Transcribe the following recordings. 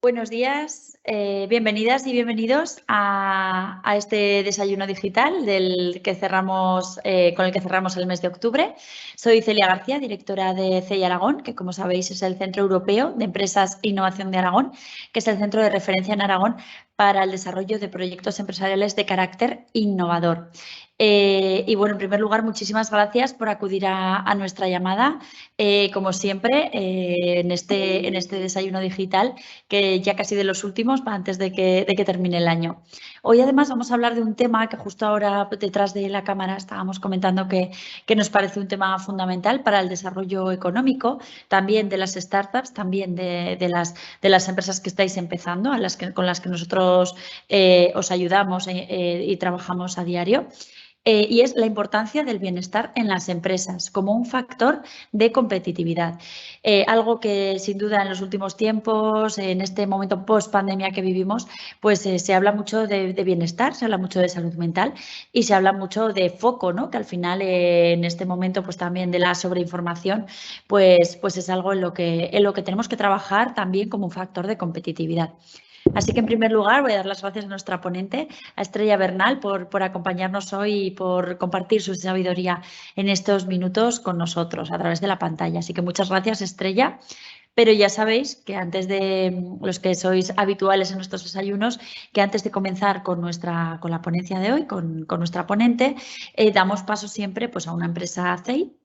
Buenos días, bienvenidas y bienvenidos a este desayuno digital con el que cerramos el mes de octubre. Soy Celia García, directora de CEI Aragón, que como sabéis es el Centro Europeo de Empresas e Innovación de Aragón, que es el centro de referencia en Aragón para el desarrollo de proyectos empresariales de carácter innovador. Y bueno, en primer lugar, muchísimas gracias por acudir a nuestra llamada, como siempre, en este desayuno digital, que ya casi de los últimos, antes de que termine el año. Hoy además vamos a hablar de un tema que justo ahora detrás de la cámara estábamos comentando que nos parece un tema fundamental para el desarrollo económico, también de las startups, también de las empresas que estáis empezando, con las que nosotros os ayudamos y trabajamos a diario. Y es la importancia del bienestar en las empresas como un factor de competitividad. Algo que sin duda en los últimos tiempos, en este momento post-pandemia que vivimos, pues se habla mucho de bienestar, se habla mucho de salud mental y se habla mucho de foco, ¿no? Que al final en este momento pues también de la sobreinformación, pues es algo en lo que tenemos que trabajar también como un factor de competitividad. Así que, en primer lugar, voy a dar las gracias a nuestra ponente, a Estrella Bernal, por acompañarnos hoy y por compartir su sabiduría en estos minutos con nosotros a través de la pantalla. Así que muchas gracias, Estrella. Pero ya sabéis que antes de los que sois habituales en nuestros desayunos, que antes de comenzar con la ponencia de hoy, con nuestra ponente, damos paso siempre pues, a una empresa CEI,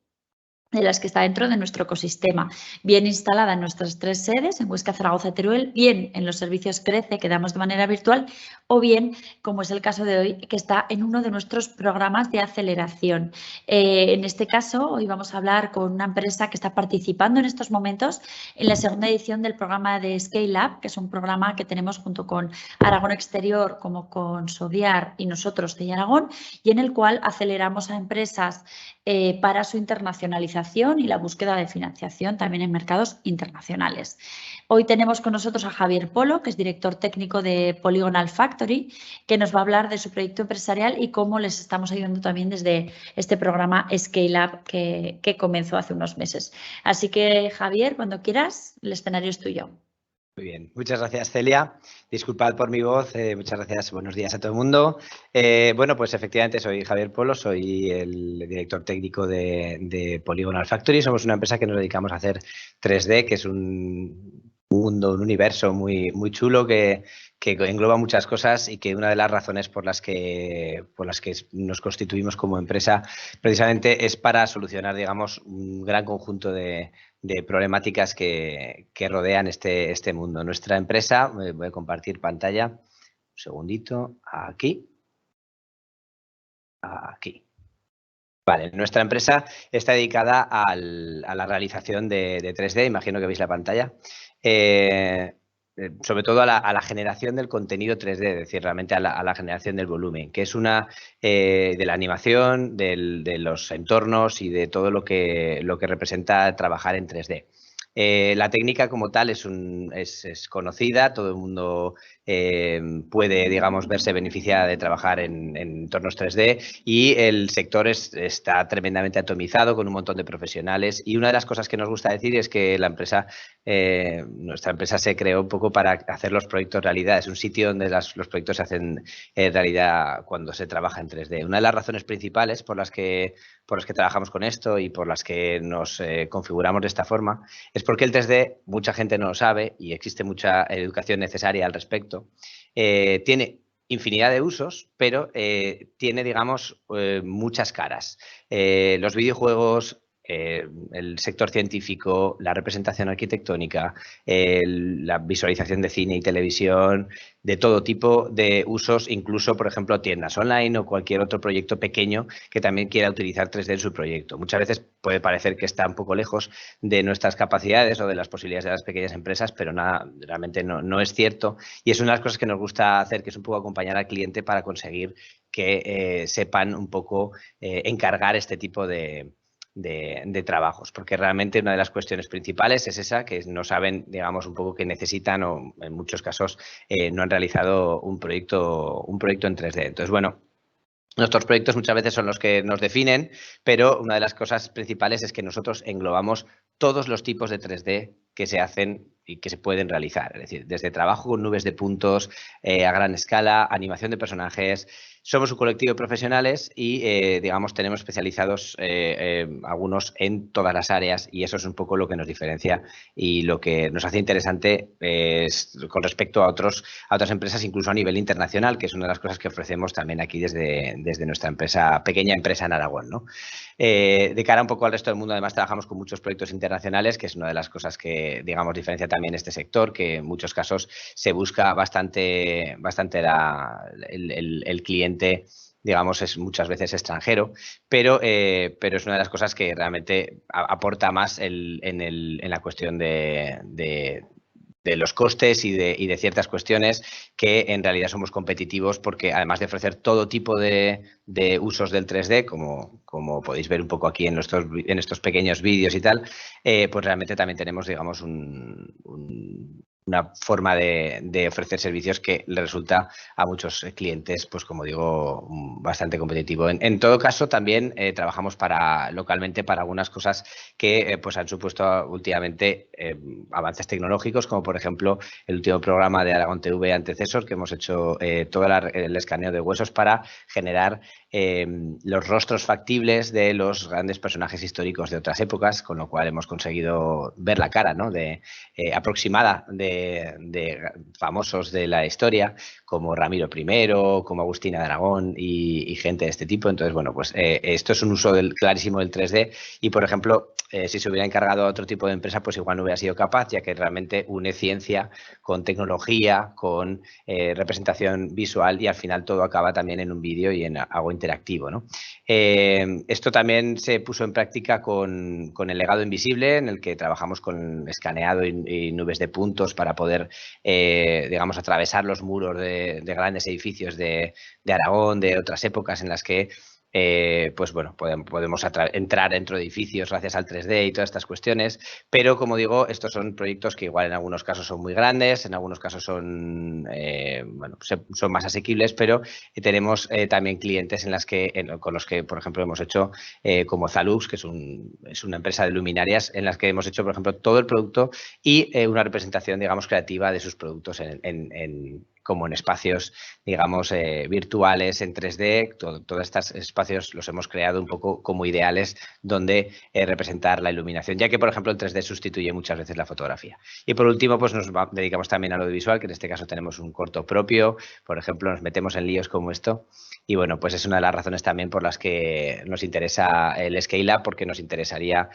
de las que está dentro de nuestro ecosistema, bien instalada en nuestras 3 sedes, en Huesca, Zaragoza y Teruel, bien en los servicios Crece que damos de manera virtual, o bien, como es el caso de hoy, que está en uno de nuestros programas de aceleración. En este caso, hoy vamos a hablar con una empresa que está participando en estos momentos en la segunda edición del programa de Scale Up, que es un programa que tenemos junto con Aragón Exterior, como con Sodiar y nosotros de Aragón, y en el cual aceleramos a empresas para su internacionalización y la búsqueda de financiación también en mercados internacionales. Hoy tenemos con nosotros a Javier Polo, que es director técnico de Polygonal Factory, que nos va a hablar de su proyecto empresarial y cómo les estamos ayudando también desde este programa Scale Up que comenzó hace unos meses. Así que, Javier, cuando quieras, el escenario es tuyo. Muy bien, muchas gracias, Celia. Disculpad por mi voz, muchas gracias, buenos días a todo el mundo. Bueno, pues efectivamente soy Javier Polo, soy el director técnico de Polygonal Factory. Somos una empresa que nos dedicamos a hacer 3D, que es un mundo, un universo muy chulo que engloba muchas cosas y que una de las razones por las que nos constituimos como empresa precisamente es para solucionar, digamos, un gran conjunto de problemáticas que rodean este mundo. Nuestra empresa, voy a compartir pantalla, un segundito, aquí. Vale, nuestra empresa está dedicada a la realización de 3D, imagino que veis la pantalla. Sobre todo a la generación del contenido 3D, es decir, realmente a la generación del volumen, que es una de la animación, de los entornos y de todo lo que representa trabajar en 3D. La técnica como tal es conocida, todo el mundo puede, digamos, verse beneficiada de trabajar en entornos 3D y el sector está tremendamente atomizado con un montón de profesionales y una de las cosas que nos gusta decir es que nuestra empresa se creó un poco para hacer los proyectos realidad. Es un sitio donde los proyectos se hacen realidad cuando se trabaja en 3D. Una de las razones principales por las que trabajamos con esto y por las que nos configuramos de esta forma es porque el 3D, mucha gente no lo sabe y existe mucha educación necesaria al respecto, tiene infinidad de usos, pero tiene, digamos, muchas caras. Los videojuegos, el sector científico, la representación arquitectónica, la visualización de cine y televisión, de todo tipo de usos, incluso, por ejemplo, tiendas online o cualquier otro proyecto pequeño que también quiera utilizar 3D en su proyecto. Muchas veces puede parecer que está un poco lejos de nuestras capacidades o de las posibilidades de las pequeñas empresas, pero nada, realmente no es cierto. Y es una de las cosas que nos gusta hacer, que es un poco acompañar al cliente para conseguir que sepan un poco encargar este tipo de trabajos, porque realmente una de las cuestiones principales es esa, que no saben, digamos, un poco que necesitan o en muchos casos no han realizado un proyecto en 3D. Entonces, bueno, nuestros proyectos muchas veces son los que nos definen, pero una de las cosas principales es que nosotros englobamos todos los tipos de 3D que se hacen y que se pueden realizar. Es decir, desde trabajo con nubes de puntos a gran escala, animación de personajes. Somos un colectivo de profesionales y, digamos, tenemos especializados algunos en todas las áreas, y eso es un poco lo que nos diferencia y lo que nos hace interesante con respecto a otras empresas, incluso a nivel internacional, que es una de las cosas que ofrecemos también aquí desde nuestra pequeña empresa en Aragón, ¿no? De cara un poco al resto del mundo, además, trabajamos con muchos proyectos internacionales, que es una de las cosas que, digamos, diferencia también este sector, que en muchos casos se busca bastante el cliente, digamos, es muchas veces extranjero, pero es una de las cosas que realmente aporta más en la cuestión de los costes y de ciertas cuestiones, que en realidad somos competitivos, porque además de ofrecer todo tipo de usos del 3D, como podéis ver un poco aquí en estos pequeños vídeos y tal, pues realmente también tenemos, digamos, una forma de ofrecer servicios que le resulta a muchos clientes, pues como digo, bastante competitivo. En todo caso, también trabajamos localmente para algunas cosas que pues han supuesto últimamente avances tecnológicos, como por ejemplo el último programa de Aragón TV Antecesor, que hemos hecho todo el escaneo de huesos para generar los rostros factibles de los grandes personajes históricos de otras épocas, con lo cual hemos conseguido ver la cara, ¿no?, aproximada de famosos de la historia, como Ramiro I, como Agustina de Aragón y gente de este tipo. Entonces, bueno, pues esto es un uso clarísimo del 3D, y, por ejemplo, si se hubiera encargado a otro tipo de empresa, pues igual no hubiera sido capaz, ya que realmente une ciencia con tecnología, con representación visual, y al final todo acaba también en un vídeo y en algo interactivo, ¿no? Esto también se puso en práctica con el legado invisible, en el que trabajamos con escaneado y nubes de puntos para poder, digamos, atravesar los muros de grandes edificios de Aragón, de otras épocas en las que pues bueno, podemos entrar dentro de edificios gracias al 3D y todas estas cuestiones. Pero, como digo, estos son proyectos que igual en algunos casos son muy grandes, en algunos casos son, bueno, son más asequibles, pero tenemos también clientes con los que, por ejemplo, hemos hecho, como Zalux, que es una empresa de luminarias, en las que hemos hecho, por ejemplo, todo el producto y una representación, digamos, creativa de sus productos como en espacios, digamos, virtuales en 3D. Todos estos espacios los hemos creado un poco como ideales donde representar la iluminación, ya que, por ejemplo, el 3D sustituye muchas veces la fotografía. Y por último, pues nos dedicamos también al audiovisual, que en este caso tenemos un corto propio. Por ejemplo, nos metemos en líos como esto. Y bueno, pues es una de las razones también por las que nos interesa el Scale-Up, porque nos interesaría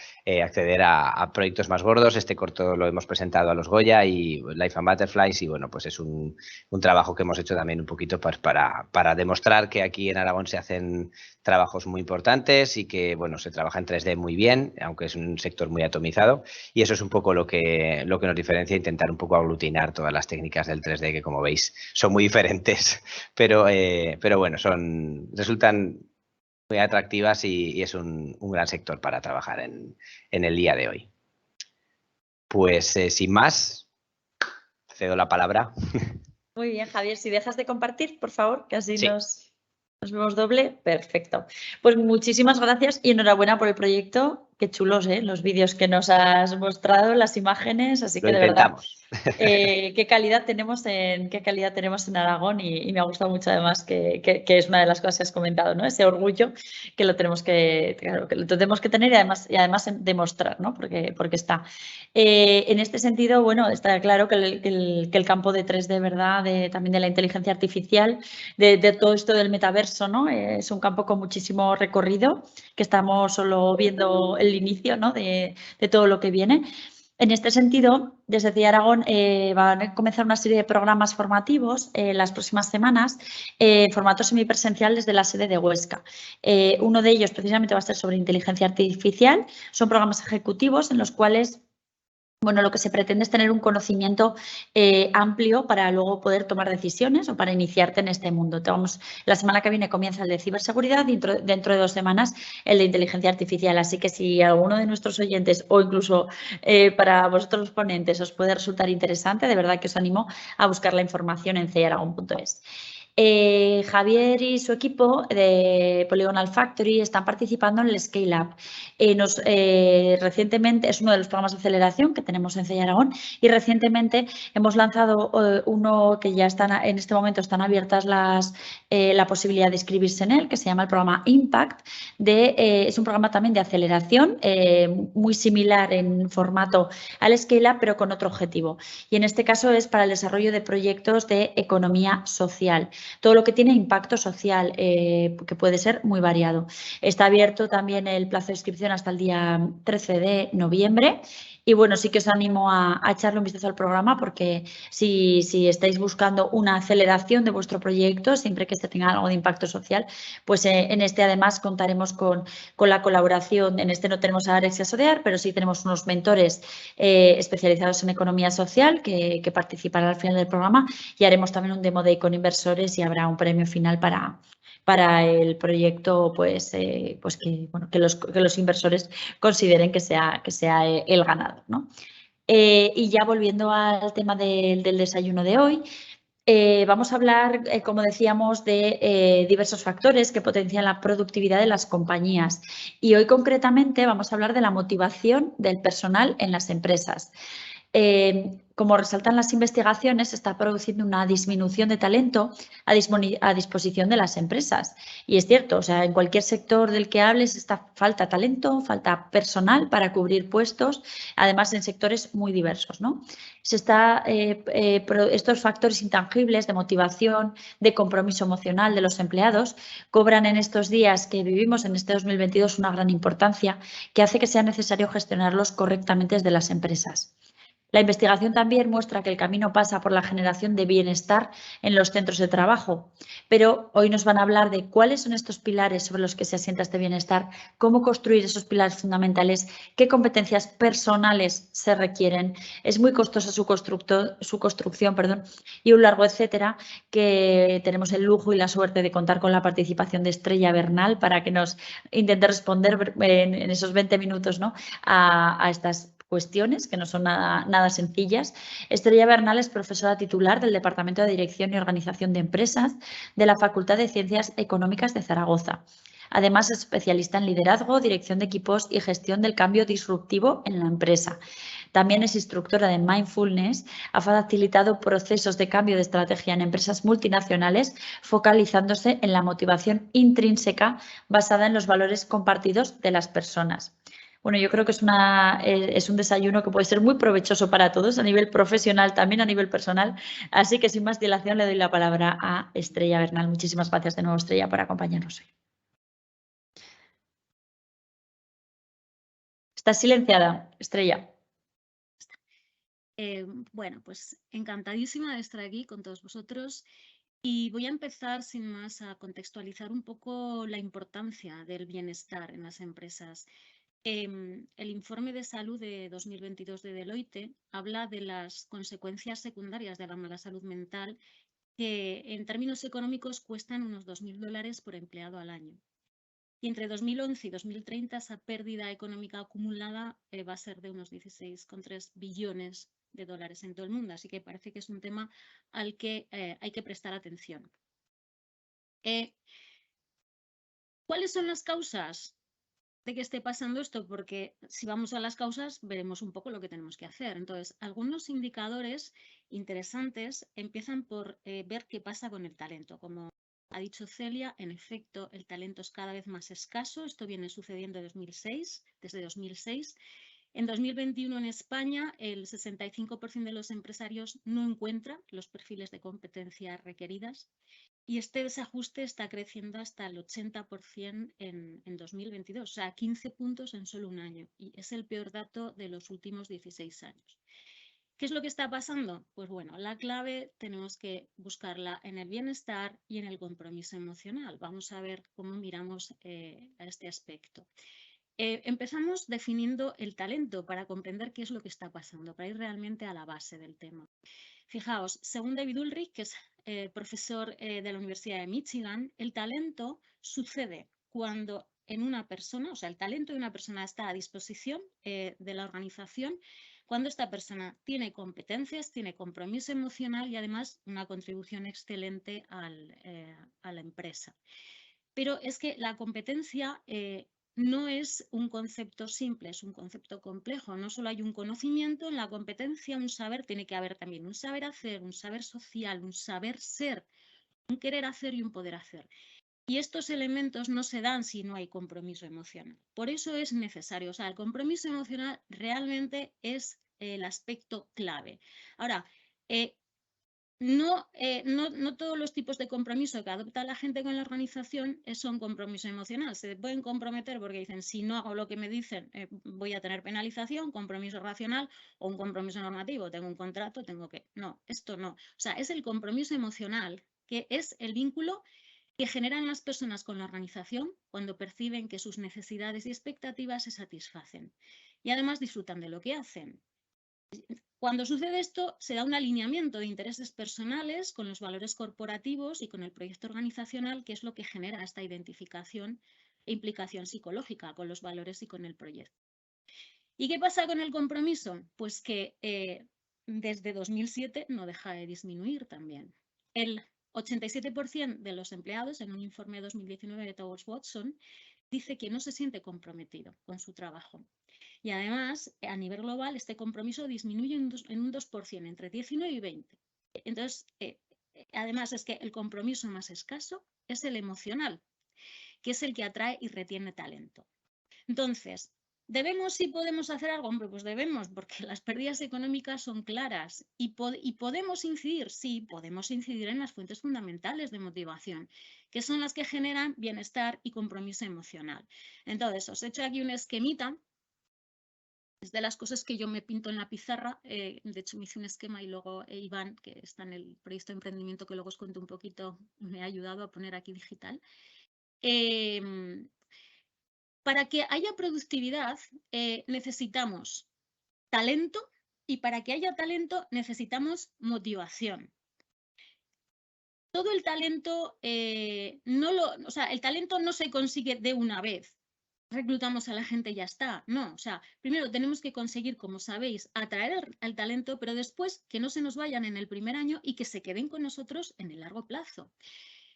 acceder a proyectos más gordos. Este corto lo hemos presentado a los Goya y Life and Butterflies, y bueno, pues es un trabajo que hemos hecho también un poquito pues para demostrar que aquí en Aragón se hacen trabajos muy importantes y que, bueno, se trabaja en 3D muy bien, aunque es un sector muy atomizado, y eso es un poco lo que nos diferencia, intentar un poco aglutinar todas las técnicas del 3D, que, como veis, son muy diferentes, pero bueno, resultan muy atractivas y es un gran sector para trabajar en el día de hoy. Pues sin más, cedo la palabra. Muy bien, Javier, si dejas de compartir, por favor, que así Sí. nos vemos doble. Perfecto. Pues muchísimas gracias y enhorabuena por el proyecto. Qué chulos, los vídeos que nos has mostrado, las imágenes, así que Lo de verdad, intentamos. qué calidad tenemos en Aragón, y me ha gustado mucho, además, que es una de las cosas que has comentado, ¿no? Ese orgullo que lo tenemos que tener y además demostrar, ¿no? Porque está. En este sentido, bueno, está claro que el campo de 3D, ¿verdad? También de la inteligencia artificial, de todo esto del metaverso, ¿no? Es un campo con muchísimo recorrido, que estamos solo viendo el inicio, ¿no?, de todo lo que viene. En este sentido, desde CEI Aragón van a comenzar una serie de programas formativos las próximas semanas, formato semipresencial desde la sede de Huesca. Uno de ellos precisamente va a ser sobre inteligencia artificial. Son programas ejecutivos en los cuales, bueno, lo que se pretende es tener un conocimiento amplio para luego poder tomar decisiones o para iniciarte en este mundo. La semana que viene comienza el de ciberseguridad y dentro de 2 semanas el de inteligencia artificial. Así que si alguno de nuestros oyentes o incluso para vosotros los ponentes os puede resultar interesante, de verdad que os animo a buscar la información en ceiaragon.es. Javier y su equipo de Polygonal Factory están participando en el Scale Up. Recientemente es uno de los programas de aceleración que tenemos en CEI Aragón y recientemente hemos lanzado uno que ya en este momento están abiertas la posibilidad de inscribirse en él, que se llama el programa Impact. Es un programa también de aceleración muy similar en formato al Scale Up, pero con otro objetivo. Y en este caso es para el desarrollo de proyectos de economía social. Todo lo que tiene impacto social, que puede ser muy variado. Está abierto también el plazo de inscripción hasta el día 13 de noviembre. Y bueno, sí que os animo a echarle un vistazo al programa porque si estáis buscando una aceleración de vuestro proyecto, siempre que este tenga algo de impacto social, pues en este además contaremos con la colaboración. En este no tenemos a Alexia Sodear, pero sí tenemos unos mentores especializados en economía social que participarán al final del programa y haremos también un demo day con inversores y habrá un premio final para el proyecto, pues que los inversores consideren que sea el ganador, ¿no? Y ya volviendo al tema del desayuno de hoy, vamos a hablar, como decíamos, de diversos factores que potencian la productividad de las compañías. Y hoy concretamente vamos a hablar de la motivación del personal en las empresas. Como resaltan las investigaciones, se está produciendo una disminución de talento a disposición de las empresas. Y es cierto, o sea, en cualquier sector del que hables falta talento, falta personal para cubrir puestos, además en sectores muy diversos, ¿no? Estos factores intangibles de motivación, de compromiso emocional de los empleados cobran en estos días que vivimos, en este 2022, una gran importancia que hace que sea necesario gestionarlos correctamente desde las empresas. La investigación también muestra que el camino pasa por la generación de bienestar en los centros de trabajo, pero hoy nos van a hablar de cuáles son estos pilares sobre los que se asienta este bienestar, cómo construir esos pilares fundamentales, qué competencias personales se requieren. Es muy costosa su construcción, y un largo etcétera, que tenemos el lujo y la suerte de contar con la participación de Estrella Bernal para que nos intente responder en esos 20 minutos, ¿no?, a estas cuestiones que no son nada sencillas. Estrella Bernal es profesora titular del Departamento de Dirección y Organización de Empresas de la Facultad de Ciencias Económicas de Zaragoza. Además, es especialista en liderazgo, dirección de equipos y gestión del cambio disruptivo en la empresa. También es instructora de mindfulness, ha facilitado procesos de cambio de estrategia en empresas multinacionales, focalizándose en la motivación intrínseca basada en los valores compartidos de las personas. Bueno, yo creo que es un desayuno que puede ser muy provechoso para todos, a nivel profesional, también a nivel personal. Así que sin más dilación le doy la palabra a Estrella Bernal. Muchísimas gracias de nuevo, Estrella, por acompañarnos hoy. Estás silenciada, Estrella. Bueno, pues encantadísima de estar aquí con todos vosotros y voy a empezar sin más a contextualizar un poco la importancia del bienestar en las empresas. El informe de salud de 2022 de Deloitte habla de las consecuencias secundarias de la mala salud mental que en términos económicos cuestan unos $2.000 por empleado al año. Y entre 2011 y 2030 esa pérdida económica acumulada va a ser de unos 16,3 billones de dólares en todo el mundo. Así que parece que es un tema al que hay que prestar atención. ¿Cuáles son las causas de que esté pasando esto? Porque si vamos a las causas veremos un poco lo que tenemos que hacer. Entonces, algunos indicadores interesantes empiezan por ver qué pasa con el talento. Como ha dicho Celia, en efecto, el talento es cada vez más escaso. Esto viene sucediendo desde 2006. En 2021 en España, el 65% de los empresarios no encuentra los perfiles de competencia requeridas y este desajuste está creciendo hasta el 80% en 2022, o sea, 15 puntos en solo un año, y es el peor dato de los últimos 16 años. ¿Qué es lo que está pasando? Pues bueno, la clave tenemos que buscarla en el bienestar y en el compromiso emocional. Vamos a ver cómo miramos a este aspecto. Empezamos definiendo el talento para comprender qué es lo que está pasando, para ir realmente a la base del tema. Fijaos, según David Ulrich, que es profesor de la Universidad de Michigan, el talento sucede cuando en una persona, o sea, el talento de una persona está a disposición de la organización cuando esta persona tiene competencias, tiene compromiso emocional y además una contribución excelente a la empresa. Pero es que la competencia no es un concepto simple, es un concepto complejo. No solo hay un conocimiento, en la competencia, un saber, tiene que haber también un saber hacer, un saber social, un saber ser, un querer hacer y un poder hacer. Y estos elementos no se dan si no hay compromiso emocional. Por eso es necesario. O sea, el compromiso emocional realmente es el aspecto clave. Ahora, no todos los tipos de compromiso que adopta la gente con la organización son compromiso emocional. Se pueden comprometer porque dicen, si no hago lo que me dicen, voy a tener penalización, compromiso racional o un compromiso normativo. Tengo un contrato, tengo que... No, esto no. O sea, es el compromiso emocional, que es el vínculo que generan las personas con la organización cuando perciben que sus necesidades y expectativas se satisfacen y además disfrutan de lo que hacen. Cuando sucede esto, se da un alineamiento de intereses personales con los valores corporativos y con el proyecto organizacional, que es lo que genera esta identificación e implicación psicológica con los valores y con el proyecto. ¿Y qué pasa con el compromiso? Pues que desde 2007 no deja de disminuir también. El 87% de los empleados, en un informe de 2019 de Towers Watson, dice que no se siente comprometido con su trabajo. Y además, a nivel global, este compromiso disminuye en un 2%, entre 19 y 20. Entonces, además es que el compromiso más escaso es el emocional, que es el que atrae y retiene talento. Entonces, ¿debemos y podemos hacer algo? Hombre, pues debemos, porque las pérdidas económicas son claras y podemos incidir, sí, podemos incidir en las fuentes fundamentales de motivación, que son las que generan bienestar y compromiso emocional. Entonces, os he hecho aquí un esquemita. Es de las cosas que yo me pinto en la pizarra. De hecho, me hice un esquema y luego Iván, que está en el proyecto de emprendimiento que luego os cuento un poquito, me ha ayudado a poner aquí digital. Para que haya productividad necesitamos talento y para que haya talento necesitamos motivación. Todo el talento, el talento no se consigue de una vez. Reclutamos a la gente y ya está. No, o sea, primero tenemos que conseguir, como sabéis, atraer al talento, pero después que no se nos vayan en el primer año y que se queden con nosotros en el largo plazo.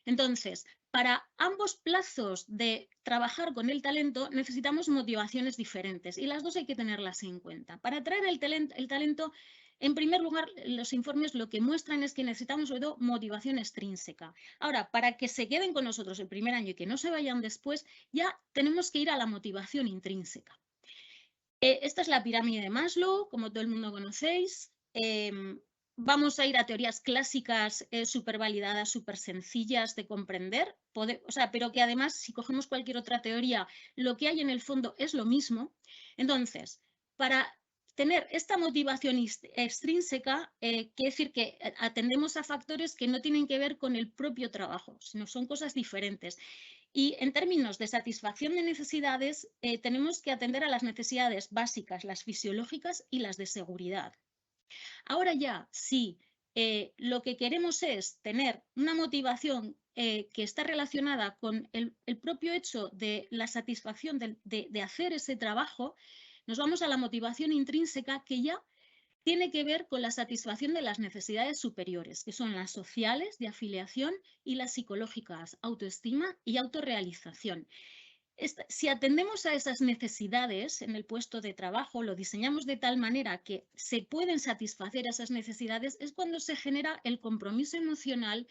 Entonces, para ambos plazos de trabajar con el talento necesitamos motivaciones diferentes y las dos hay que tenerlas en cuenta. Para atraer el talento, en primer lugar, los informes lo que muestran es que necesitamos sobre todo motivación extrínseca. Ahora, para que se queden con nosotros el primer año y que no se vayan después, ya tenemos que ir a la motivación intrínseca. Esta es la pirámide de Maslow, como todo el mundo conocéis. Vamos a ir a teorías clásicas súper validadas, súper sencillas de comprender, pero que además, si cogemos cualquier otra teoría, lo que hay en el fondo es lo mismo. Entonces, para tener esta motivación extrínseca, quiere decir que atendemos a factores que no tienen que ver con el propio trabajo, sino son cosas diferentes. Y en términos de satisfacción de necesidades, tenemos que atender a las necesidades básicas, las fisiológicas y las de seguridad. Ahora ya, si lo que queremos es tener una motivación que está relacionada con el propio hecho de la satisfacción de hacer ese trabajo, nos vamos a la motivación intrínseca, que ya tiene que ver con la satisfacción de las necesidades superiores, que son las sociales, de afiliación, y las psicológicas, autoestima y autorrealización. Si atendemos a esas necesidades en el puesto de trabajo, lo diseñamos de tal manera que se pueden satisfacer esas necesidades, es cuando se genera el compromiso emocional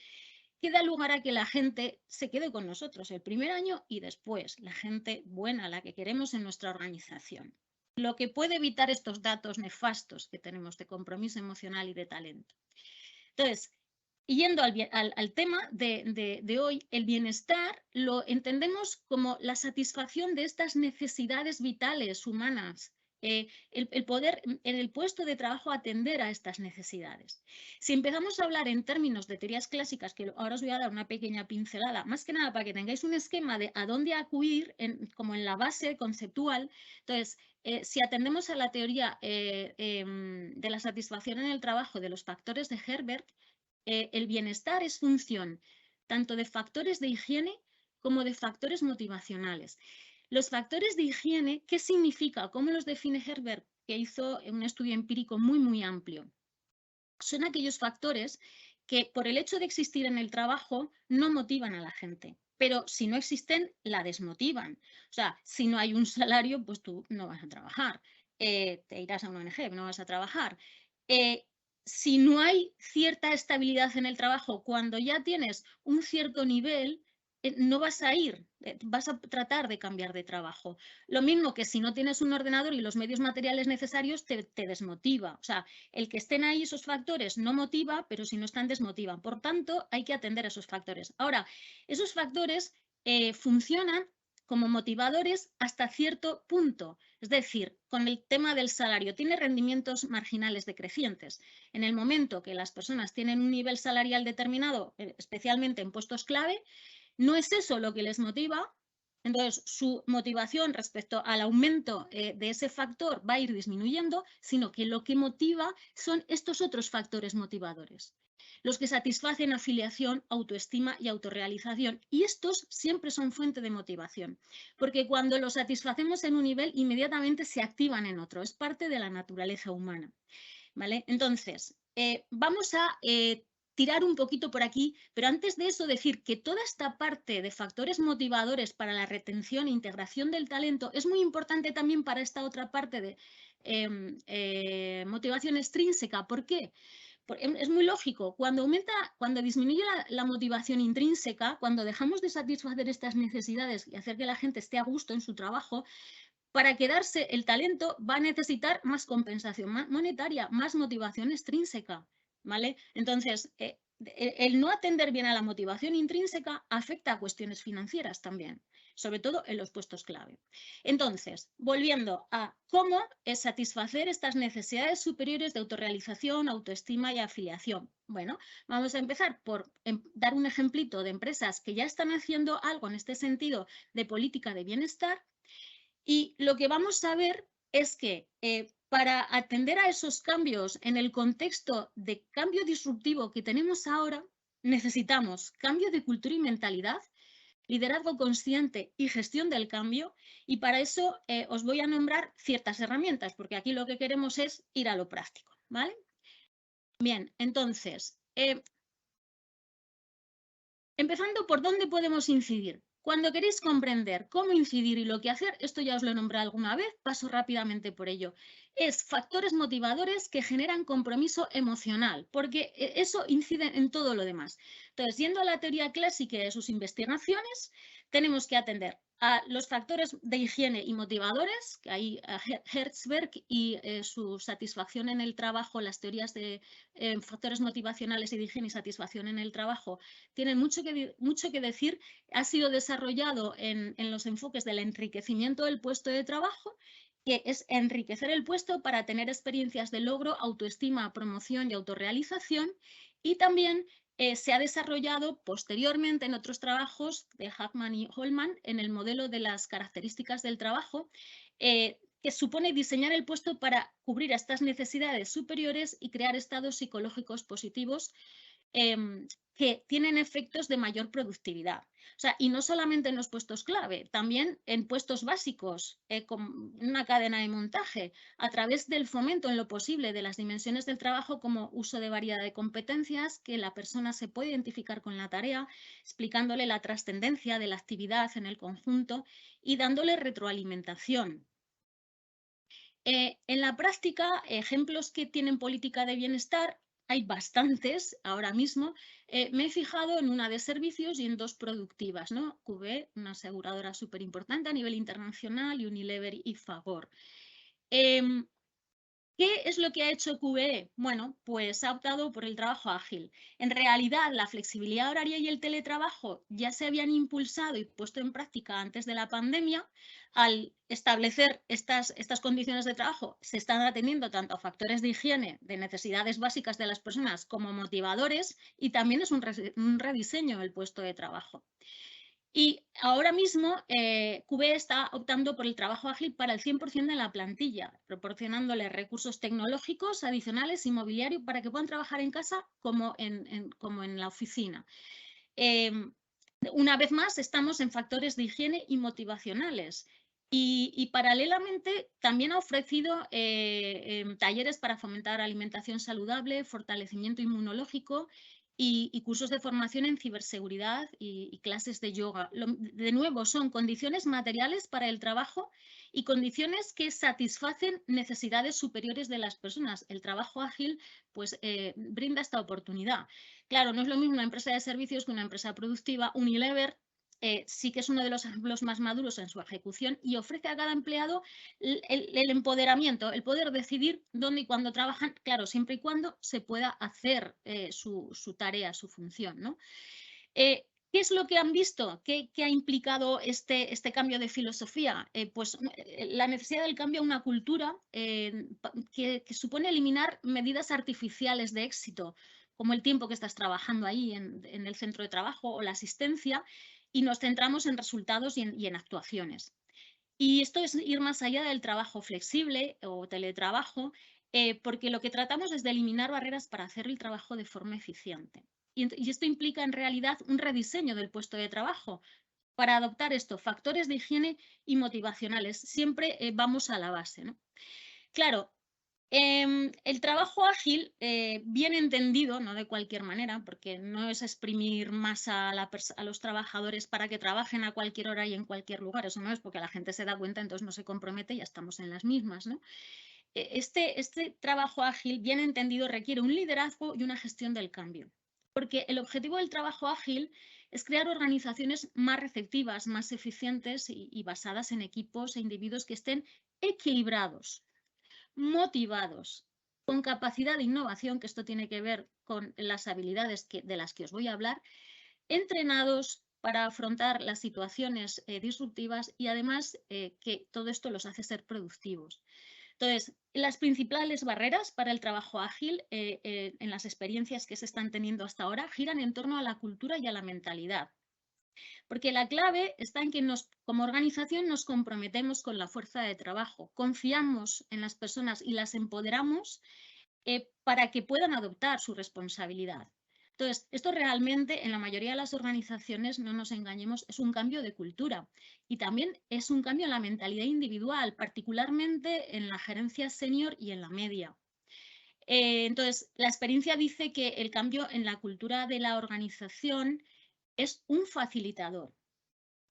que da lugar a que la gente se quede con nosotros el primer año y después, la gente buena, la que queremos en nuestra organización. Lo que puede evitar estos datos nefastos que tenemos de compromiso emocional y de talento. Entonces, yendo al tema de hoy, el bienestar lo entendemos como la satisfacción de estas necesidades vitales humanas, el poder en el puesto de trabajo atender a estas necesidades. Si empezamos a hablar en términos de teorías clásicas, que ahora os voy a dar una pequeña pincelada, más que nada para que tengáis un esquema de a dónde acudir como en la base conceptual. Entonces, si atendemos a la teoría de la satisfacción en el trabajo de los factores de Herbert, el bienestar es función tanto de factores de higiene como de factores motivacionales. Los factores de higiene, ¿qué significa? ¿Cómo los define Herbert? que hizo un estudio empírico muy, muy amplio. Son aquellos factores que por el hecho de existir en el trabajo no motivan a la gente, pero si no existen, la desmotivan. O sea, si no hay un salario, pues tú no vas a trabajar. Te irás a una ONG, no vas a trabajar. Si no hay cierta estabilidad en el trabajo, cuando ya tienes un cierto nivel, no vas a ir, vas a tratar de cambiar de trabajo. Lo mismo que si no tienes un ordenador y los medios materiales necesarios, te desmotiva. O sea, el que estén ahí esos factores no motiva, pero si no están, desmotivan. Por tanto, hay que atender a esos factores. Ahora, esos factores funcionan como motivadores hasta cierto punto. Es decir, con el tema del salario, tiene rendimientos marginales decrecientes. En el momento que las personas tienen un nivel salarial determinado, especialmente en puestos clave, no es eso lo que les motiva. Entonces, su motivación respecto al aumento de ese factor va a ir disminuyendo, sino que lo que motiva son estos otros factores motivadores, los que satisfacen afiliación, autoestima y autorrealización. Y estos siempre son fuente de motivación, porque cuando los satisfacemos en un nivel, inmediatamente se activan en otro. Es parte de la naturaleza humana. ¿Vale? Entonces, vamos a tirar un poquito por aquí, pero antes de eso decir que toda esta parte de factores motivadores para la retención e integración del talento es muy importante también para esta otra parte de motivación extrínseca. ¿Por qué? Porque es muy lógico, cuando disminuye la motivación intrínseca, cuando dejamos de satisfacer estas necesidades y hacer que la gente esté a gusto en su trabajo, para quedarse el talento va a necesitar más compensación monetaria, más motivación extrínseca, ¿vale? Entonces, el no atender bien a la motivación intrínseca afecta a cuestiones financieras también, sobre todo en los puestos clave. Entonces, volviendo a cómo es satisfacer estas necesidades superiores de autorrealización, autoestima y afiliación. Bueno, vamos a empezar por dar un ejemplito de empresas que ya están haciendo algo en este sentido de política de bienestar. Y lo que vamos a ver es que para atender a esos cambios en el contexto de cambio disruptivo que tenemos ahora, necesitamos cambio de cultura y mentalidad, liderazgo consciente y gestión del cambio. Y para eso os voy a nombrar ciertas herramientas, porque aquí lo que queremos es ir a lo práctico, ¿vale? Bien, entonces, empezando por dónde podemos incidir. Cuando queréis comprender cómo incidir y lo que hacer, esto ya os lo he nombrado alguna vez, paso rápidamente por ello. Es factores motivadores que generan compromiso emocional, porque eso incide en todo lo demás. Entonces, yendo a la teoría clásica de sus investigaciones, tenemos que atender a los factores de higiene y motivadores, que hay Herzberg y su satisfacción en el trabajo, las teorías de factores motivacionales y de higiene y satisfacción en el trabajo, tienen mucho que decir. Ha sido desarrollado en los enfoques del enriquecimiento del puesto de trabajo, que es enriquecer el puesto para tener experiencias de logro, autoestima, promoción y autorrealización. Y también se ha desarrollado posteriormente en otros trabajos de Hackman y Holman en el modelo de las características del trabajo, que supone diseñar el puesto para cubrir estas necesidades superiores y crear estados psicológicos positivos que tienen efectos de mayor productividad. O sea, y no solamente en los puestos clave, también en puestos básicos, con una cadena de montaje, a través del fomento en lo posible de las dimensiones del trabajo como uso de variedad de competencias, que la persona se puede identificar con la tarea, explicándole la trascendencia de la actividad en el conjunto y dándole retroalimentación. En la práctica, ejemplos que tienen política de bienestar, hay bastantes ahora mismo. Me he fijado en una de servicios y en dos productivas, ¿no? QB, una aseguradora súper importante a nivel internacional, y Unilever y Fagor. ¿Qué es lo que ha hecho QBE? Bueno, pues ha optado por el trabajo ágil. En realidad, la flexibilidad horaria y el teletrabajo ya se habían impulsado y puesto en práctica antes de la pandemia. Al establecer estas condiciones de trabajo, se están atendiendo tanto a factores de higiene, de necesidades básicas de las personas, como motivadores, y también es un rediseño del puesto de trabajo. Y ahora mismo QBE está optando por el trabajo ágil para el 100% de la plantilla, proporcionándole recursos tecnológicos adicionales y mobiliario para que puedan trabajar en casa como en la oficina. Una vez más, estamos en factores de higiene y motivacionales. Y paralelamente también ha ofrecido talleres para fomentar alimentación saludable, fortalecimiento inmunológico y cursos de formación en ciberseguridad y clases de yoga. De nuevo, son condiciones materiales para el trabajo y condiciones que satisfacen necesidades superiores de las personas. El trabajo ágil pues, brinda esta oportunidad. Claro, no es lo mismo una empresa de servicios que una empresa productiva. Unilever sí que es uno de los ejemplos más maduros en su ejecución y ofrece a cada empleado el empoderamiento, el poder decidir dónde y cuándo trabajan, claro, siempre y cuando se pueda hacer su tarea, su función, ¿no? ¿Qué es lo que han visto? ¿Qué ha implicado este cambio de filosofía? Pues la necesidad del cambio a una cultura que supone eliminar medidas artificiales de éxito, como el tiempo que estás trabajando ahí en el centro de trabajo o la asistencia, y nos centramos en resultados y en actuaciones. Y esto es ir más allá del trabajo flexible o teletrabajo, porque lo que tratamos es de eliminar barreras para hacer el trabajo de forma eficiente. Y esto implica en realidad un rediseño del puesto de trabajo para adoptar estos factores de higiene y motivacionales. Siempre vamos a la base, ¿no? Claro, el trabajo ágil, bien entendido, no de cualquier manera, porque no es exprimir más a los trabajadores para que trabajen a cualquier hora y en cualquier lugar. Eso no es, porque la gente se da cuenta, entonces no se compromete y ya estamos en las mismas, ¿no? Este trabajo ágil, bien entendido, requiere un liderazgo y una gestión del cambio. Porque el objetivo del trabajo ágil es crear organizaciones más receptivas, más eficientes y basadas en equipos e individuos que estén equilibrados, motivados, con capacidad de innovación, que esto tiene que ver con las habilidades de las que os voy a hablar, entrenados para afrontar las situaciones disruptivas y además que todo esto los hace ser productivos. Entonces, las principales barreras para el trabajo ágil en las experiencias que se están teniendo hasta ahora giran en torno a la cultura y a la mentalidad. Porque la clave está en que como organización nos comprometemos con la fuerza de trabajo, confiamos en las personas y las empoderamos para que puedan adoptar su responsabilidad. Entonces, esto realmente en la mayoría de las organizaciones, no nos engañemos, es un cambio de cultura y también es un cambio en la mentalidad individual, particularmente en la gerencia senior y en la media. Entonces, la experiencia dice que el cambio en la cultura de la organización es un facilitador,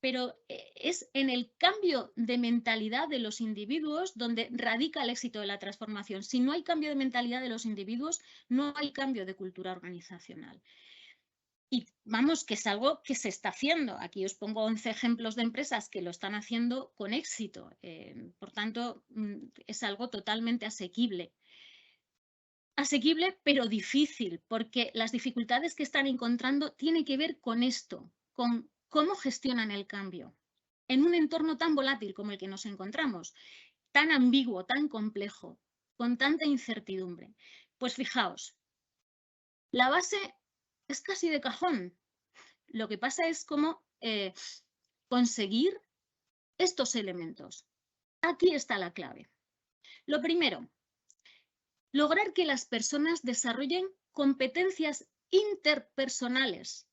pero es en el cambio de mentalidad de los individuos donde radica el éxito de la transformación. Si no hay cambio de mentalidad de los individuos, no hay cambio de cultura organizacional. Y vamos, que es algo que se está haciendo. Aquí os pongo 11 ejemplos de empresas que lo están haciendo con éxito. Por tanto, es algo totalmente asequible. Asequible, pero difícil, porque las dificultades que están encontrando tienen que ver con esto, con cómo gestionan el cambio en un entorno tan volátil como el que nos encontramos, tan ambiguo, tan complejo, con tanta incertidumbre. Pues fijaos, la base es casi de cajón. Lo que pasa es cómo conseguir estos elementos. Aquí está la clave. Lo primero, lograr que las personas desarrollen competencias interpersonales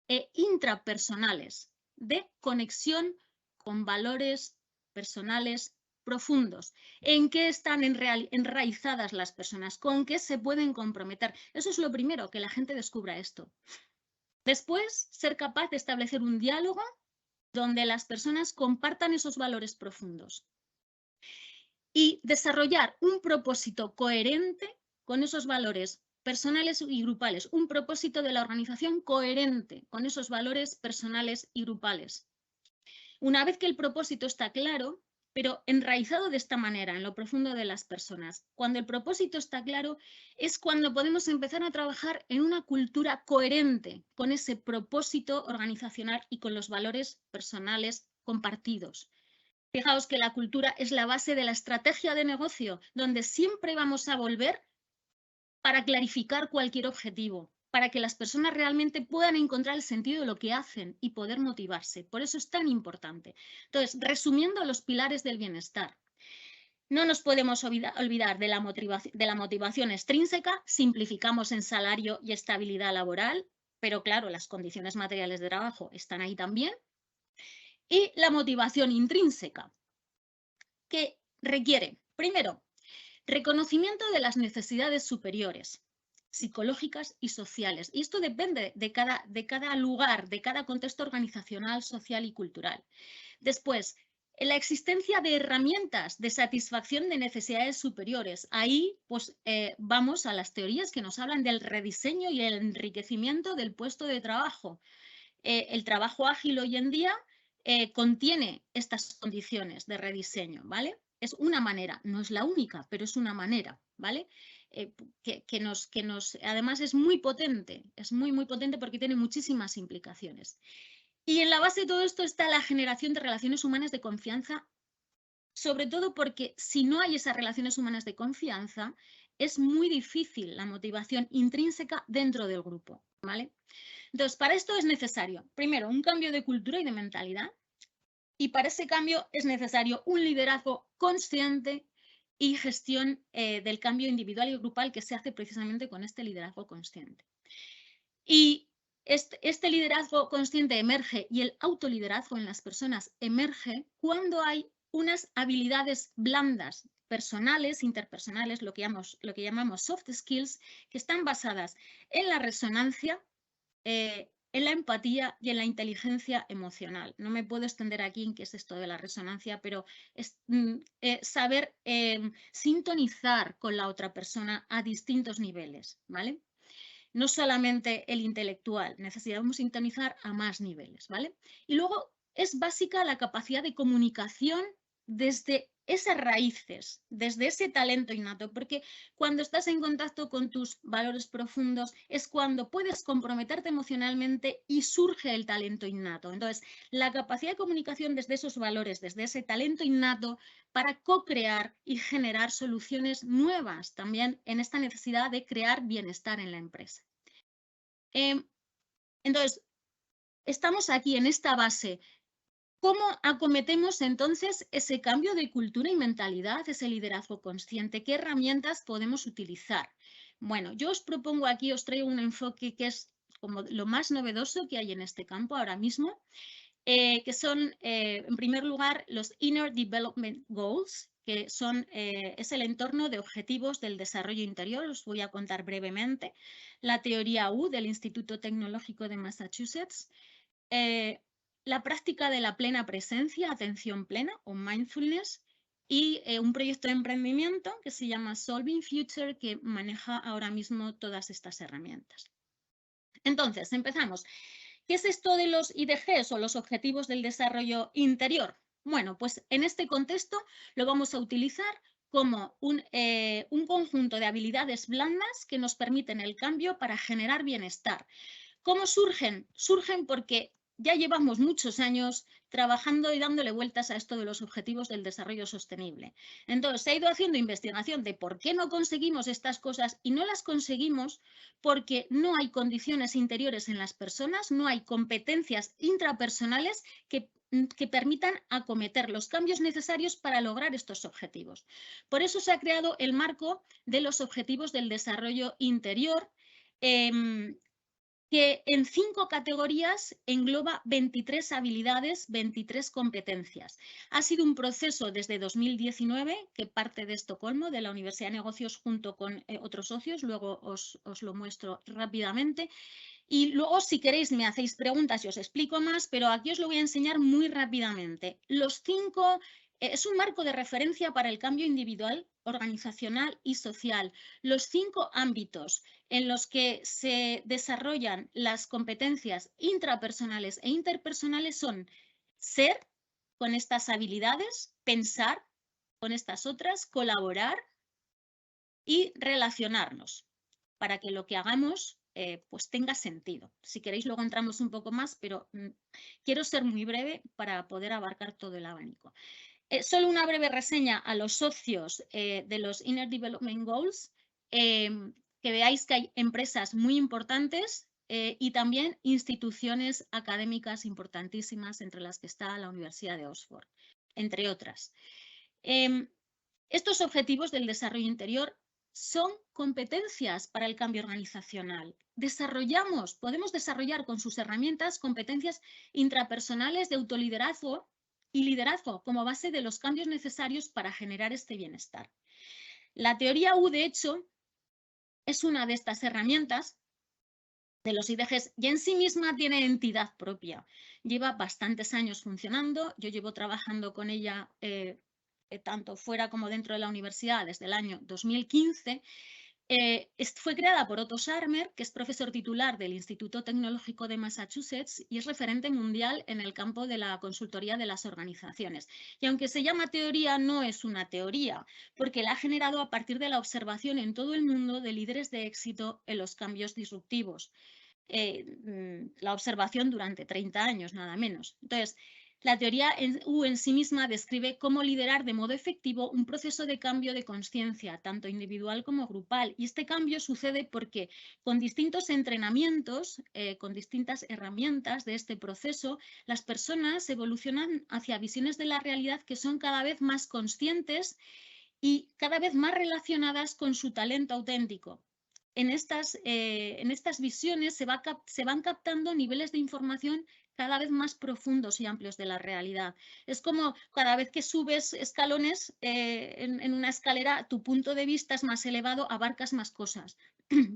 e intrapersonales de conexión con valores personales profundos. ¿En qué están enraizadas las personas? ¿Con qué se pueden comprometer? Eso es lo primero, que la gente descubra esto. Después, ser capaz de establecer un diálogo donde las personas compartan esos valores profundos y desarrollar un propósito coherente con esos valores personales y grupales, un propósito de la organización coherente con esos valores personales y grupales. Una vez que el propósito está claro, pero enraizado de esta manera en lo profundo de las personas, cuando el propósito está claro es cuando podemos empezar a trabajar en una cultura coherente con ese propósito organizacional y con los valores personales compartidos. Fijaos que la cultura es la base de la estrategia de negocio, donde siempre vamos a volver para clarificar cualquier objetivo, para que las personas realmente puedan encontrar el sentido de lo que hacen y poder motivarse. Por eso es tan importante. Entonces, resumiendo los pilares del bienestar, no nos podemos olvidar de la motivación extrínseca, simplificamos en salario y estabilidad laboral, pero claro, las condiciones materiales de trabajo están ahí también. y la motivación intrínseca, que requiere, primero, reconocimiento de las necesidades superiores, psicológicas y sociales. Y esto depende de cada lugar, de cada contexto organizacional, social y cultural. Después, la existencia de herramientas de satisfacción de necesidades superiores. Ahí pues, vamos a las teorías que nos hablan del rediseño y el enriquecimiento del puesto de trabajo. El trabajo ágil hoy en día contiene estas condiciones de rediseño, ¿vale? Es una manera, no es la única, pero es una manera, ¿vale? Además es muy potente, es muy, muy potente porque tiene muchísimas implicaciones. Y en la base de todo esto está la generación de relaciones humanas de confianza, sobre todo porque si no hay esas relaciones humanas de confianza, es muy difícil la motivación intrínseca dentro del grupo, ¿vale? Entonces, para esto es necesario, primero, un cambio de cultura y de mentalidad, y para ese cambio es necesario un liderazgo consciente y gestión del cambio individual y grupal que se hace precisamente con este liderazgo consciente. Y este liderazgo consciente emerge y el autoliderazgo en las personas emerge cuando hay unas habilidades blandas, personales, interpersonales, lo que llamamos soft skills, que están basadas en la resonancia, en la empatía y en la inteligencia emocional. No me puedo extender aquí en qué es esto de la resonancia, pero es saber sintonizar con la otra persona a distintos niveles, ¿vale? No solamente el intelectual, necesitamos sintonizar a más niveles, ¿vale? Y luego es básica la capacidad de comunicación desde esas raíces, desde ese talento innato, porque cuando estás en contacto con tus valores profundos es cuando puedes comprometerte emocionalmente y surge el talento innato. Entonces, la capacidad de comunicación desde esos valores, desde ese talento innato, para co-crear y generar soluciones nuevas también en esta necesidad de crear bienestar en la empresa. Entonces, estamos aquí en esta base. ¿Cómo acometemos entonces ese cambio de cultura y mentalidad, ese liderazgo consciente? ¿Qué herramientas podemos utilizar? Bueno, yo os propongo aquí, os traigo un enfoque que es como lo más novedoso que hay en este campo ahora mismo, que son, en primer lugar, los Inner Development Goals, que es el entorno de objetivos del desarrollo interior. Os voy a contar brevemente. La teoría U del Instituto Tecnológico de Massachusetts, la práctica de la plena presencia, atención plena o mindfulness, y un proyecto de emprendimiento que se llama Solving Future, que maneja ahora mismo todas estas herramientas. Entonces, empezamos. ¿Qué es esto de los IDGs o los Objetivos del Desarrollo Interior? Bueno, pues en este contexto lo vamos a utilizar como un conjunto de habilidades blandas que nos permiten el cambio para generar bienestar. ¿Cómo surgen? Surgen porque ya llevamos muchos años trabajando y dándole vueltas a esto de los objetivos del desarrollo sostenible. Entonces, se ha ido haciendo investigación de por qué no conseguimos estas cosas y no las conseguimos porque no hay condiciones interiores en las personas, no hay competencias intrapersonales que permitan acometer los cambios necesarios para lograr estos objetivos. Por eso se ha creado el marco de los objetivos del desarrollo interior, que en 5 categorías engloba 23 habilidades, 23 competencias. Ha sido un proceso desde 2019 que parte de Estocolmo, de la Universidad de Negocios, junto con otros socios. Luego os lo muestro rápidamente. Y luego, si queréis, me hacéis preguntas y os explico más, pero aquí os lo voy a enseñar muy rápidamente. Los 5... es un marco de referencia para el cambio individual, organizacional y social. Los 5 ámbitos en los que se desarrollan las competencias intrapersonales e interpersonales son ser, con estas habilidades, pensar, con estas otras, colaborar y relacionarnos, para que lo que hagamos pues tenga sentido. Si queréis luego entramos un poco más, pero quiero ser muy breve para poder abarcar todo el abanico. Solo una breve reseña a los socios de los Inner Development Goals, que veáis que hay empresas muy importantes y también instituciones académicas importantísimas, entre las que está la Universidad de Oxford, entre otras. Estos objetivos del desarrollo interior son competencias para el cambio organizacional. Podemos desarrollar con sus herramientas competencias intrapersonales de autoliderazgo y liderazgo como base de los cambios necesarios para generar este bienestar. La teoría U, de hecho, es una de estas herramientas de los IDGs y en sí misma tiene entidad propia. Lleva bastantes años funcionando, yo llevo trabajando con ella tanto fuera como dentro de la universidad desde el año 2015. Fue creada por Otto Scharmer, que es profesor titular del Instituto Tecnológico de Massachusetts y es referente mundial en el campo de la consultoría de las organizaciones. Y aunque se llama teoría, no es una teoría, porque la ha generado a partir de la observación en todo el mundo de líderes de éxito en los cambios disruptivos. La observación durante 30 años, nada menos. Entonces, la teoría U en sí misma describe cómo liderar de modo efectivo un proceso de cambio de conciencia, tanto individual como grupal. Y este cambio sucede porque con distintos entrenamientos, con distintas herramientas de este proceso, las personas evolucionan hacia visiones de la realidad que son cada vez más conscientes y cada vez más relacionadas con su talento auténtico. En estas visiones se van captando niveles de información cada vez más profundos y amplios de la realidad. Es como cada vez que subes escalones en una escalera, tu punto de vista es más elevado, abarcas más cosas.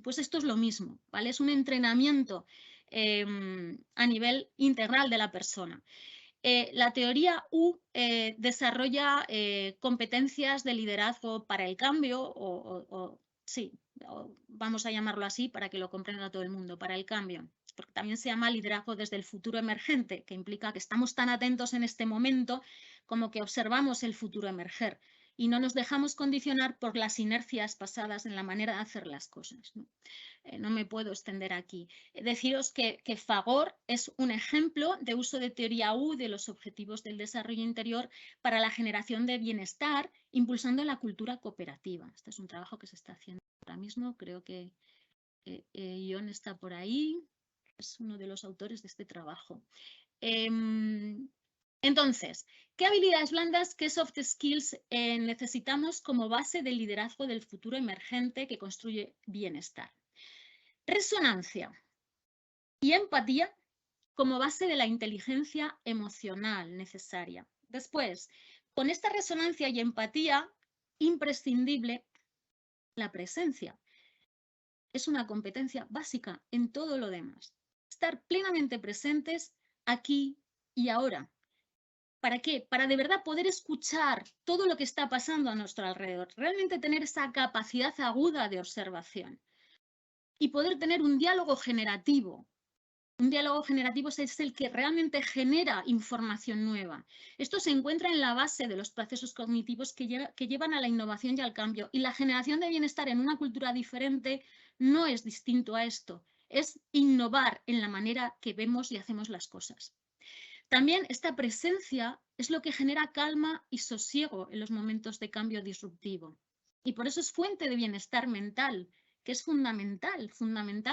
Pues esto es lo mismo, ¿vale? Es un entrenamiento a nivel integral de la persona. La teoría U desarrolla competencias de liderazgo para el cambio, vamos a llamarlo así para que lo comprenda todo el mundo, para el cambio, porque también se llama liderazgo desde el futuro emergente, que implica que estamos tan atentos en este momento como que observamos el futuro emerger y no nos dejamos condicionar por las inercias pasadas en la manera de hacer las cosas, ¿no? No me puedo extender aquí. Deciros que Fagor es un ejemplo de uso de teoría U de los objetivos del desarrollo interior para la generación de bienestar, impulsando la cultura cooperativa. Este es un trabajo que se está haciendo ahora mismo. Creo que Ion está por ahí. Es uno de los autores de este trabajo. Entonces, ¿qué habilidades blandas, qué soft skills necesitamos como base del liderazgo del futuro emergente que construye bienestar? Resonancia y empatía como base de la inteligencia emocional necesaria. Después, con esta resonancia y empatía, imprescindible la presencia. Es una competencia básica en todo lo demás. Estar plenamente presentes aquí y ahora. ¿Para qué? Para de verdad poder escuchar todo lo que está pasando a nuestro alrededor. Realmente tener esa capacidad aguda de observación. Y poder tener un diálogo generativo. Un diálogo generativo es el que realmente genera información nueva. Esto se encuentra en la base de los procesos cognitivos que llevan a la innovación y al cambio. Y la generación de bienestar en una cultura diferente no es distinto a esto. Es innovar en la manera que vemos y hacemos las cosas. También esta presencia es lo que genera calma y sosiego en los momentos de cambio disruptivo. Y por eso es fuente de bienestar mental, que es fundamental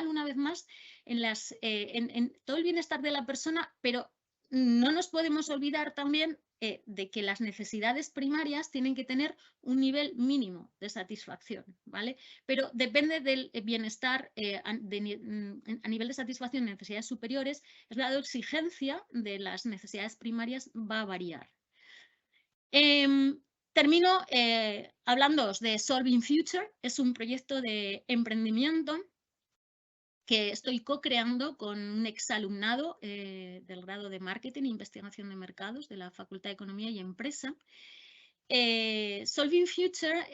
una vez más en todo el bienestar de la persona, pero no nos podemos olvidar también de que las necesidades primarias tienen que tener un nivel mínimo de satisfacción, ¿vale? Pero depende del bienestar a nivel de satisfacción de necesidades superiores, el grado de exigencia de las necesidades primarias va a variar. Termino hablándoos de Solving Future. Es un proyecto de emprendimiento que estoy co-creando con un exalumnado del grado de Marketing e Investigación de Mercados de la Facultad de Economía y Empresa. Solving Future,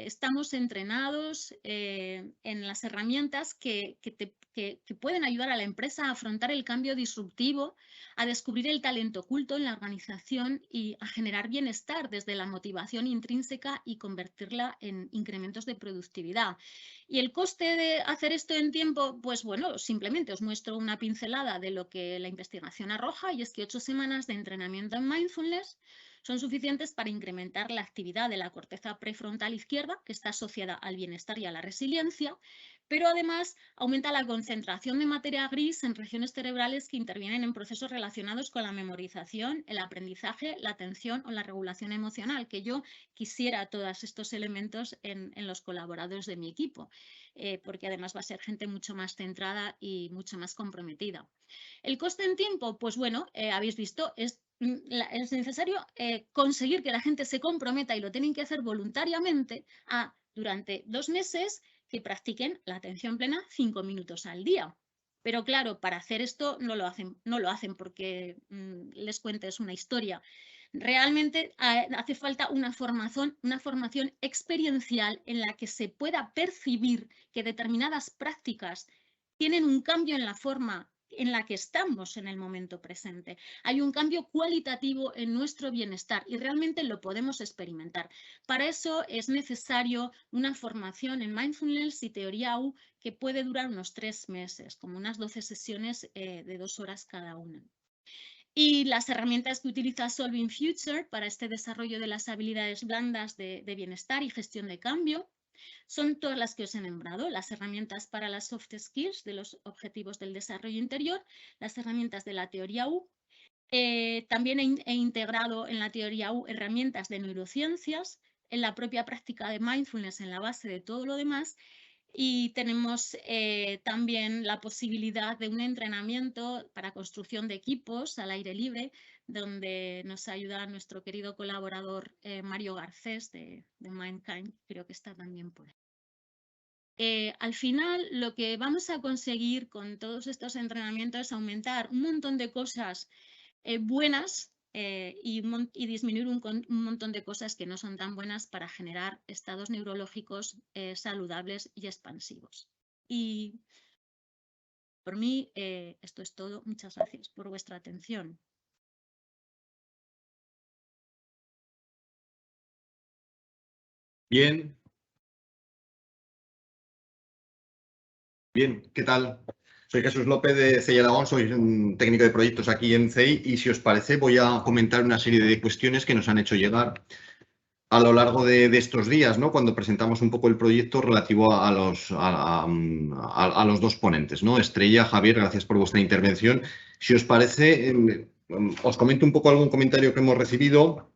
estamos entrenados en las herramientas que pueden ayudar a la empresa a afrontar el cambio disruptivo, a descubrir el talento oculto en la organización y a generar bienestar desde la motivación intrínseca y convertirla en incrementos de productividad. ¿Y el coste de hacer esto en tiempo? Pues bueno, simplemente os muestro una pincelada de lo que la investigación arroja, y es que 8 semanas de entrenamiento en mindfulness son suficientes para incrementar la actividad de la corteza prefrontal izquierda, que está asociada al bienestar y a la resiliencia, pero además aumenta la concentración de materia gris en regiones cerebrales que intervienen en procesos relacionados con la memorización, el aprendizaje, la atención o la regulación emocional, que yo quisiera todos estos elementos en los colaboradores de mi equipo, porque además va a ser gente mucho más centrada y mucho más comprometida. El coste en tiempo, pues bueno, habéis visto, es necesario conseguir que la gente se comprometa y lo tienen que hacer voluntariamente durante 2 meses que practiquen la atención plena 5 minutos al día. Pero claro, para hacer esto no lo hacen porque les cuentes una historia. Realmente hace falta una formación experiencial en la que se pueda percibir que determinadas prácticas tienen un cambio en la forma en la que estamos en el momento presente. Hay un cambio cualitativo en nuestro bienestar y realmente lo podemos experimentar. Para eso es necesario una formación en mindfulness y teoría U que puede durar unos 3 meses, como unas 12 sesiones de 2 horas cada una. Y las herramientas que utiliza Solving Future para este desarrollo de las habilidades blandas de bienestar y gestión de cambio son todas las que os he nombrado, las herramientas para las soft skills de los objetivos del desarrollo interior, las herramientas de la teoría U. También he integrado en la teoría U herramientas de neurociencias, en la propia práctica de mindfulness en la base de todo lo demás. Y tenemos también la posibilidad de un entrenamiento para construcción de equipos al aire libre, donde nos ayuda nuestro querido colaborador Mario Garcés de Mindkind, creo que está también por ahí. Al final, lo que vamos a conseguir con todos estos entrenamientos es aumentar un montón de cosas buenas y disminuir un montón de cosas que no son tan buenas para generar estados neurológicos saludables y expansivos. Y por mí esto es todo. Muchas gracias por vuestra atención. Bien. Bien, ¿qué tal? Soy Jesús López de CEI Aragón, soy un técnico de proyectos aquí en CEI y si os parece voy a comentar una serie de cuestiones que nos han hecho llegar a lo largo de estos días, ¿no? Cuando presentamos un poco el proyecto relativo a los dos ponentes, ¿no? Estrella, Javier, gracias por vuestra intervención. Si os parece, os comento un poco algún comentario que hemos recibido.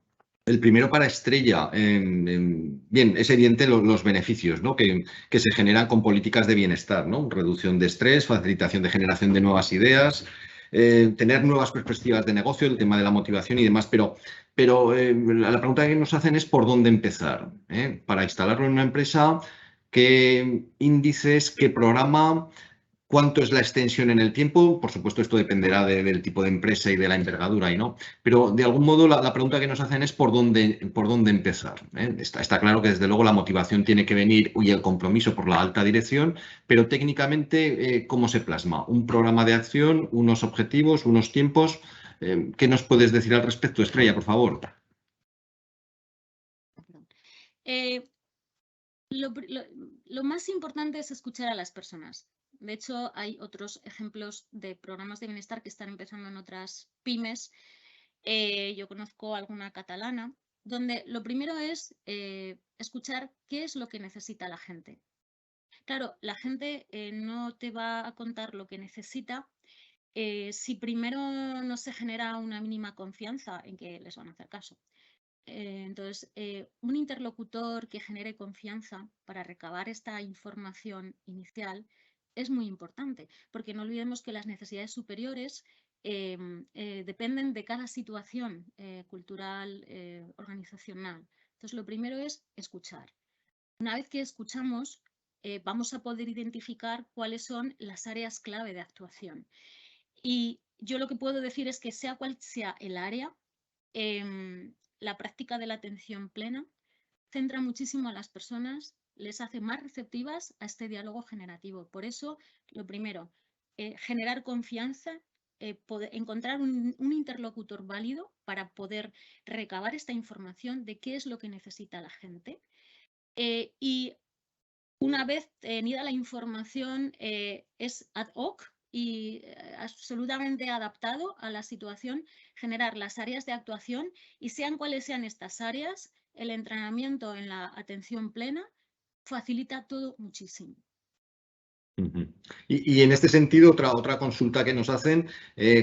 El primero para Estrella. Bien, es evidente los beneficios, ¿no? que se generan con políticas de bienestar, ¿no? Reducción de estrés, facilitación de generación de nuevas ideas, tener nuevas perspectivas de negocio, el tema de la motivación y demás, pero la pregunta que nos hacen es por dónde empezar. Para instalarlo en una empresa, ¿qué índices, qué programa? ¿Cuánto es la extensión en el tiempo? Por supuesto, esto dependerá del tipo de empresa y de la envergadura, ¿no? Pero de algún modo la pregunta que nos hacen es por dónde empezar. Está claro que desde luego la motivación tiene que venir y el compromiso por la alta dirección, pero técnicamente, ¿cómo se plasma? Un programa de acción, unos objetivos, unos tiempos. ¿Qué nos puedes decir al respecto, Estrella, por favor? Lo más importante es escuchar a las personas. De hecho, hay otros ejemplos de programas de bienestar que están empezando en otras pymes. Yo conozco alguna catalana, donde lo primero es escuchar qué es lo que necesita la gente. Claro, la gente no te va a contar lo que necesita si primero no se genera una mínima confianza en que les van a hacer caso. Entonces, un interlocutor que genere confianza para recabar esta información inicial es muy importante, porque no olvidemos que las necesidades superiores dependen de cada situación cultural, organizacional. Entonces, lo primero es escuchar. Una vez que escuchamos, vamos a poder identificar cuáles son las áreas clave de actuación. Y yo lo que puedo decir es que sea cual sea el área, la práctica de la atención plena centra muchísimo a las personas, les hace más receptivas a este diálogo generativo. Por eso, lo primero, generar confianza, encontrar un interlocutor válido para poder recabar esta información de qué es lo que necesita la gente. Y una vez tenida la información, es ad hoc y absolutamente adaptado a la situación, generar las áreas de actuación y sean cuales sean estas áreas, el entrenamiento en la atención plena facilita todo muchísimo. Ujú. Y en este sentido, otra consulta que nos hacen,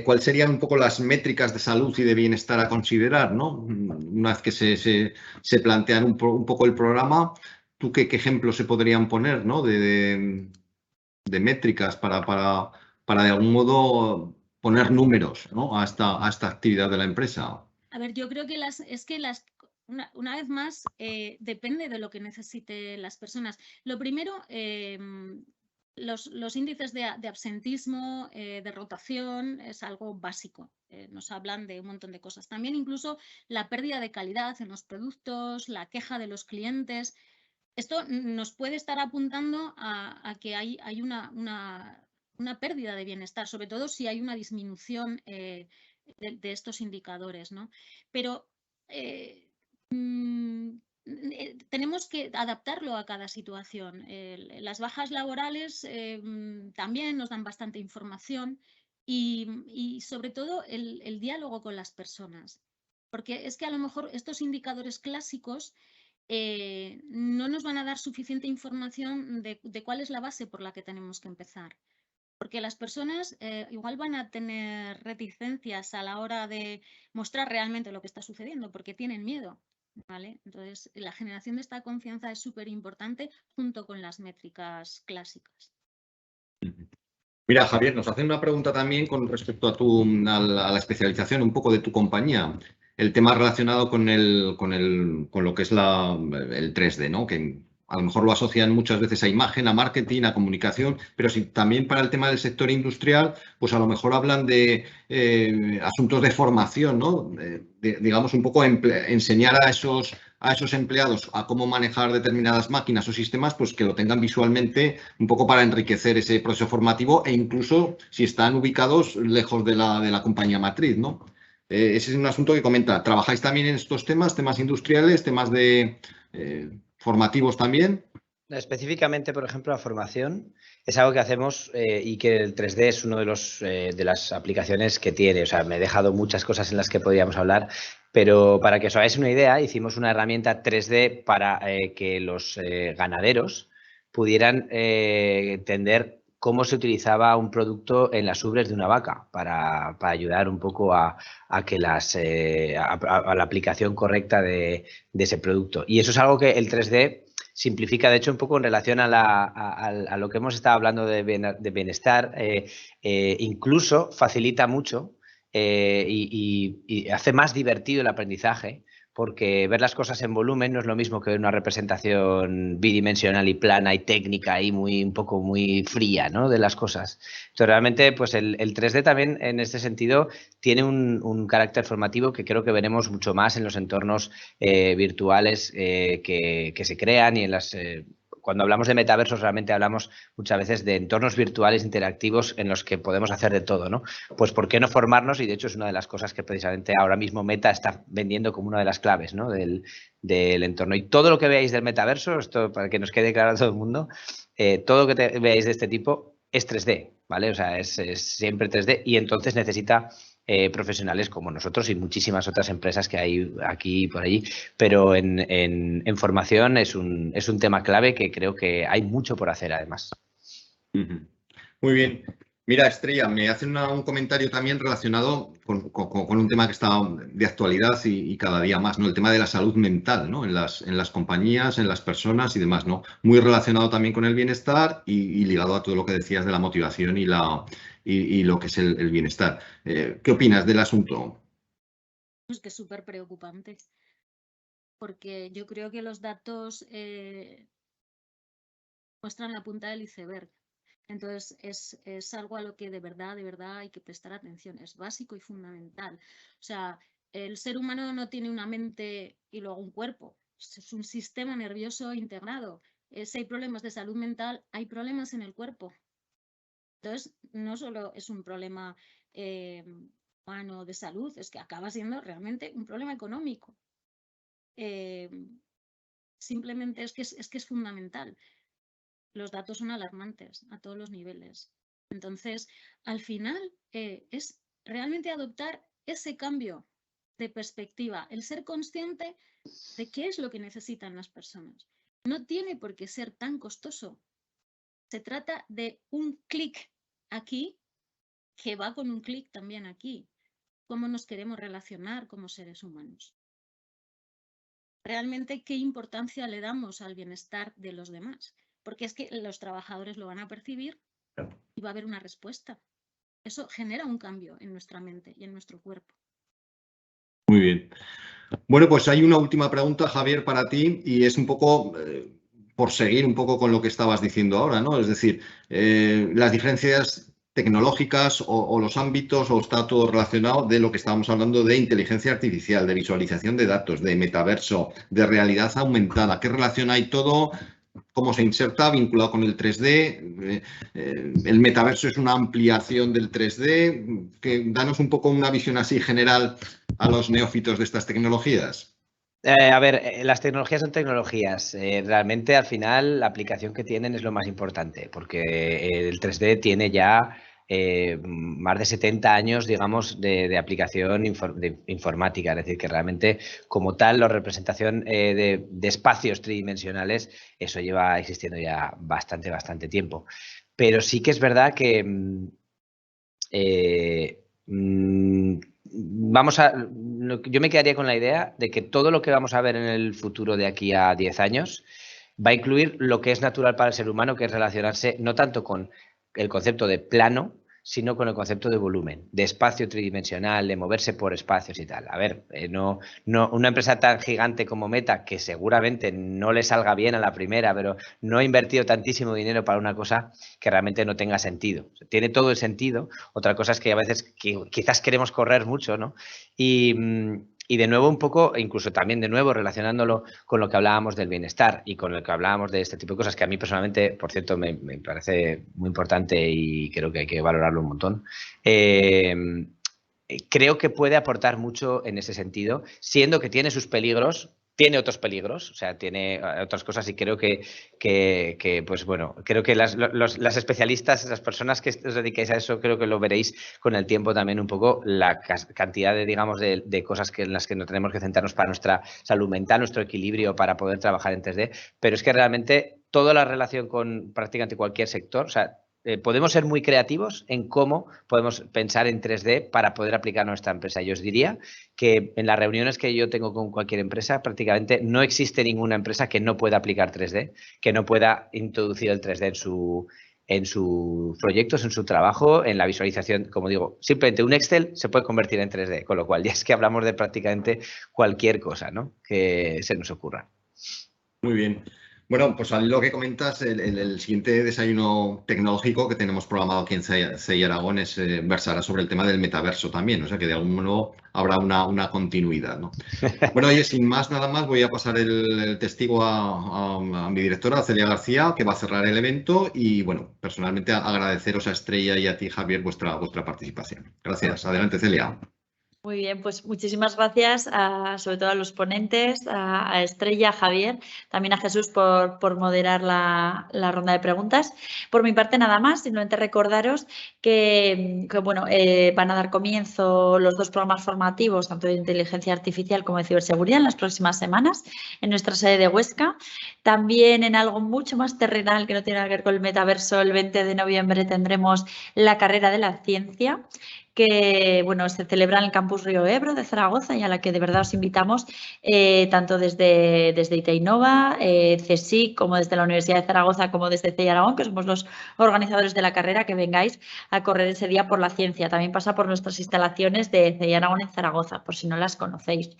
¿cuáles serían un poco las métricas de salud y de bienestar a considerar, ¿no? Una vez que se plantean un poco el programa, ¿tú qué ejemplos se podrían poner, ¿no? de métricas para de algún modo poner números, ¿no? a esta actividad de la empresa? A ver, yo creo que una vez más, depende de lo que necesiten las personas. Lo primero, los índices de absentismo, de rotación, es algo básico. Nos hablan de un montón de cosas. También incluso la pérdida de calidad en los productos, la queja de los clientes. Esto nos puede estar apuntando a que hay una pérdida de bienestar, sobre todo si hay una disminución de estos indicadores, ¿no? Pero tenemos que adaptarlo a cada situación. Las bajas laborales también nos dan bastante información y sobre todo el diálogo con las personas. Porque es que a lo mejor estos indicadores clásicos no nos van a dar suficiente información de cuál es la base por la que tenemos que empezar. Porque las personas igual van a tener reticencias a la hora de mostrar realmente lo que está sucediendo, porque tienen miedo, ¿vale? Entonces, la generación de esta confianza es súper importante junto con las métricas clásicas. Mira, Javier, nos hacen una pregunta también con respecto a la especialización un poco de tu compañía. El tema relacionado con lo que es el 3D, ¿no? Que a lo mejor lo asocian muchas veces a imagen, a marketing, a comunicación, pero si también para el tema del sector industrial, pues a lo mejor hablan de asuntos de formación, ¿no? Digamos, un poco enseñar a esos empleados a cómo manejar determinadas máquinas o sistemas, pues que lo tengan visualmente un poco para enriquecer ese proceso formativo e incluso si están ubicados lejos de la compañía matriz, ¿no? Ese es un asunto que comenta. ¿Trabajáis también en estos temas industriales, temas de formativos también? Específicamente, por ejemplo, la formación es algo que hacemos y que el 3D es uno de las aplicaciones que tiene. O sea, me he dejado muchas cosas en las que podríamos hablar, pero para que os hagáis una idea, hicimos una herramienta 3D para que los ganaderos pudieran entender cómo se utilizaba un producto en las ubres de una vaca para ayudar un poco a que a la aplicación correcta de ese producto. Y eso es algo que el 3D simplifica, de hecho, un poco en relación a lo que hemos estado hablando de bienestar, incluso facilita mucho y hace más divertido el aprendizaje, porque ver las cosas en volumen no es lo mismo que ver una representación bidimensional y plana y técnica y un poco muy fría, ¿no?, de las cosas. Entonces, realmente, pues el 3D también en este sentido tiene un carácter formativo que creo que veremos mucho más en los entornos virtuales que se crean y cuando hablamos de metaversos realmente hablamos muchas veces de entornos virtuales interactivos en los que podemos hacer de todo, ¿no? Pues ¿por qué no formarnos? Y de hecho es una de las cosas que precisamente ahora mismo Meta está vendiendo como una de las claves, ¿no?, del entorno. Y todo lo que veáis del metaverso, esto para que nos quede claro a todo el mundo, todo lo que veáis de este tipo es 3D, ¿vale? O sea, es siempre 3D y entonces necesita profesionales como nosotros y muchísimas otras empresas que hay aquí y por allí, pero en formación es un tema clave que creo que hay mucho por hacer además. Muy bien. Mira, Estrella, me hacen un comentario también relacionado con un tema que está de actualidad y cada día más, ¿no? El tema de la salud mental, ¿no? En las compañías, en las personas y demás, ¿no? Muy relacionado también con el bienestar y ligado a todo lo que decías de la motivación y lo que es el bienestar. ¿Qué opinas del asunto? Es que es súper preocupante, porque yo creo que los datos muestran la punta del iceberg. Entonces, es algo a lo que de verdad hay que prestar atención. Es básico y fundamental. O sea, el ser humano no tiene una mente y luego un cuerpo. Es un sistema nervioso integrado. Si hay problemas de salud mental, hay problemas en el cuerpo. Entonces, no solo es un problema humano de salud, es que acaba siendo realmente un problema económico. Simplemente es que es fundamental. Los datos son alarmantes a todos los niveles. Entonces, al final, es realmente adoptar ese cambio de perspectiva, el ser consciente de qué es lo que necesitan las personas. No tiene por qué ser tan costoso. Se trata de un clic aquí que va con un clic también aquí. Cómo nos queremos relacionar como seres humanos. Realmente, ¿qué importancia le damos al bienestar de los demás? Porque es que los trabajadores lo van a percibir y va a haber una respuesta. Eso genera un cambio en nuestra mente y en nuestro cuerpo. Muy bien. Bueno, pues hay una última pregunta, Javier, para ti, y es un poco por seguir un poco con lo que estabas diciendo ahora, ¿no? Es decir, las diferencias tecnológicas o los ámbitos, o está todo relacionado de lo que estábamos hablando de inteligencia artificial, de visualización de datos, de metaverso, de realidad aumentada. ¿Qué relación hay todo? ¿Cómo se inserta vinculado con el 3D? ¿El metaverso es una ampliación del 3D? Danos un poco una visión así general a los neófitos de estas tecnologías. A ver, las tecnologías son tecnologías. Realmente, al final, la aplicación que tienen es lo más importante, porque el 3D tiene ya más de 70 años, digamos, de aplicación informática. Es decir, que realmente, como tal, la representación de espacios tridimensionales, eso lleva existiendo ya bastante tiempo. Pero sí que es verdad que yo me quedaría con la idea de que todo lo que vamos a ver en el futuro de aquí a 10 años va a incluir lo que es natural para el ser humano, que es relacionarse no tanto con el concepto de plano, sino con el concepto de volumen, de espacio tridimensional, de moverse por espacios y tal. A ver, una empresa tan gigante como Meta, que seguramente no le salga bien a la primera, pero no ha invertido tantísimo dinero para una cosa que realmente no tenga sentido. Tiene todo el sentido. Otra cosa es que a veces quizás queremos correr mucho, ¿no? Y de nuevo un poco, incluso también de nuevo relacionándolo con lo que hablábamos del bienestar y con lo que hablábamos de este tipo de cosas que a mí personalmente, por cierto, me parece muy importante y creo que hay que valorarlo un montón. Creo que puede aportar mucho en ese sentido, siendo que tiene sus peligros. Tiene otros peligros, o sea, tiene otras cosas y creo que pues bueno, creo que las especialistas, las personas que os dedicáis a eso, creo que lo veréis con el tiempo también un poco, la cantidad de, digamos, de cosas en las que no tenemos que centrarnos para nuestra salud mental, nuestro equilibrio, para poder trabajar en 3D, pero es que realmente toda la relación con prácticamente cualquier sector, o sea, podemos ser muy creativos en cómo podemos pensar en 3D para poder aplicar a nuestra empresa. Yo os diría que en las reuniones que yo tengo con cualquier empresa, prácticamente no existe ninguna empresa que no pueda aplicar 3D, que no pueda introducir el 3D en sus proyectos, en su trabajo, en la visualización. Como digo, simplemente un Excel se puede convertir en 3D, con lo cual ya es que hablamos de prácticamente cualquier cosa, ¿no?, que se nos ocurra. Muy bien. Bueno, pues a lo que comentas, el siguiente desayuno tecnológico que tenemos programado aquí en CEI Aragón versará sobre el tema del metaverso también, o sea que de algún modo habrá una continuidad, ¿no? Bueno, oye, sin más, nada más, voy a pasar el testigo a mi directora, Celia García, que va a cerrar el evento y, bueno, personalmente agradeceros a Estrella y a ti, Javier, vuestra participación. Gracias. Adelante, Celia. Muy bien, pues muchísimas gracias sobre todo a los ponentes, a Estrella, a Javier, también a Jesús por moderar la ronda de preguntas. Por mi parte nada más, simplemente recordaros que bueno, van a dar comienzo los dos programas formativos, tanto de inteligencia artificial como de ciberseguridad, en las próximas semanas en nuestra sede de Huesca. También en algo mucho más terrenal que no tiene nada que ver con el metaverso, el 20 de noviembre tendremos la carrera de la ciencia, que bueno, se celebra en el Campus Río Ebro de Zaragoza y a la que de verdad os invitamos tanto desde ITEINNOVA, CSIC, como desde la Universidad de Zaragoza, como desde CEI Aragón, que somos los organizadores de la carrera, que vengáis a correr ese día por la ciencia. También pasa por nuestras instalaciones de CEI Aragón en Zaragoza, por si no las conocéis.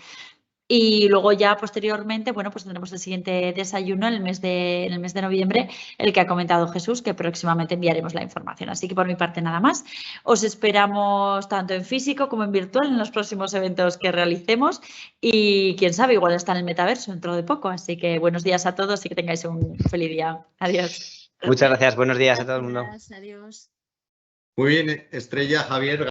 Y luego ya posteriormente, bueno, pues tendremos el siguiente desayuno en el mes de noviembre, el que ha comentado Jesús, que próximamente enviaremos la información. Así que por mi parte nada más. Os esperamos tanto en físico como en virtual en los próximos eventos que realicemos y quién sabe, igual está en el metaverso dentro de poco. Así que buenos días a todos y que tengáis un feliz día. Adiós. Muchas gracias. Buenos días a todo el mundo. Adiós. Muy bien, Estrella, Javier.